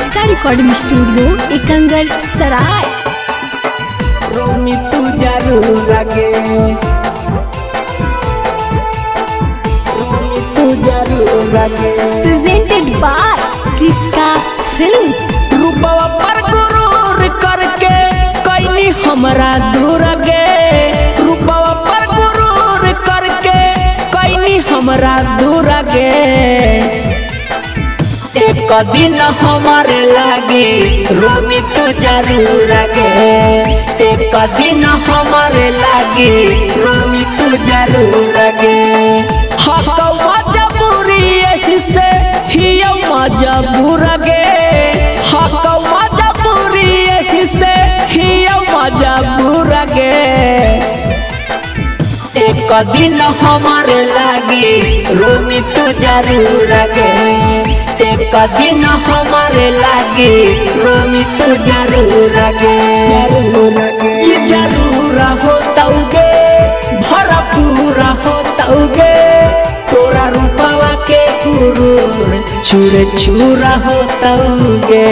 क्रिस्का recording studio Ekangar सराय। रोमी तू जरूर आगे, रोमी तू जरूर आगे। प्रेजेंटेड बाय क्रिस्का फिल्म्स। रूपवा पर गुरूर करके कईनी हमरा दूर गे, रूपवा पर गुरूर करके कईनी हमरा दूर गे। एक दिन हमारे लागे रोमी तू जरूर आगे, एक दिन हमारे लागे रोमी तू जरूर आगे। हक मजबूरी यही से ही मजबूर गे, हक मजबूरी यही से ही मजबूर गे। एक दिन हमारे लागे रोमी तू जरूर आगे, एक दिन हमारे लागे रोमी तू जरूर आगे। ये जरूर होताउगे भरपूर होताउगे, तोरा रूपवा के गुरूर चूर चूर होताउगे।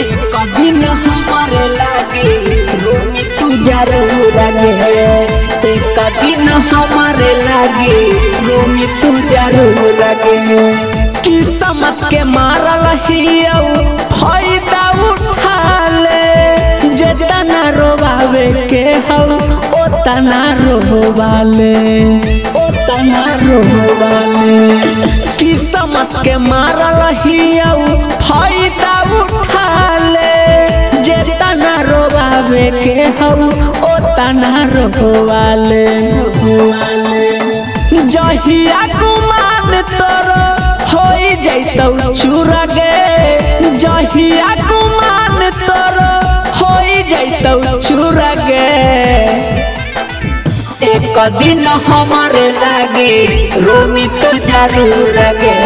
एक दिन हमारे लागे रोमी तू जरूर आगे, एक दिन हमारे लागे रोमी तू जरूर आगे। किस्मत के मारल हियौ फायदा उठा ले, जितना रोवावे के हौ ओतना रोवाले, ओतना रोवाले। किस्मत के मारल हियौ फायदा उठा ले, जितना रोवावे के हौ ओतना रोवाले। जहिया गुमान तोरो होई जैतौ चूर गे, जहिया गुमान तोरो होई जैतौ चूर गे। एक दिन हमारे लागे रोमी तू जरूर आगे,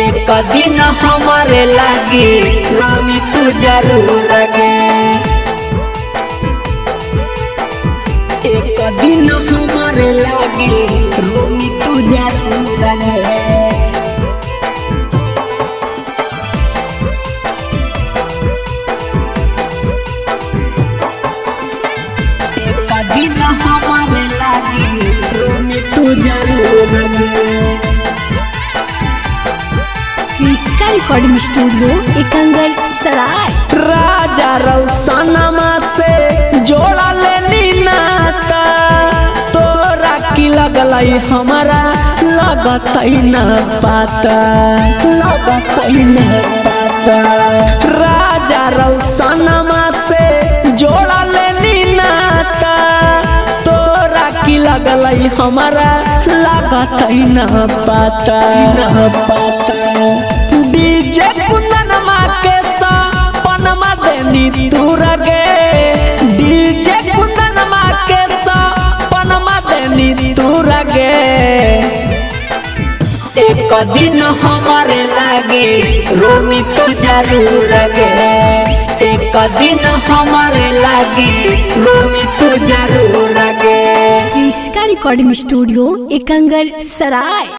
एक दिन हमारे लागे रोमी तू जरूर आगे। एक दिन हमारे लागे रोमी तू जरूर आगे। एक दिन हमारे लागे रोमी तू जरूर आगे। क्रिस्का रिकॉर्डिंग स्टूडियो एकंगर सराय। राजा रौसनमा से जोड़ा लेनी नाता, तोरा की लगलई हमारा लगतई न पाता, लगतई न पाता। राजा रौसनमा से जोड़ा लेनी नाता, तोरा की लगलई हमारा लगतई न पाता, न पाता। डीजे कुंदनमा के सपनमा देनी दूर गे, डीजे कुंदनमा के सपनमा देनी दूर गे। एक दिन हमारे लागे रोमी तू जरूर आगे, एक दिन हमारे लागे रोमी तू जरूर आगे। क्रिस्का रिकॉर्डिंग स्टूडियो एकंगर सराय।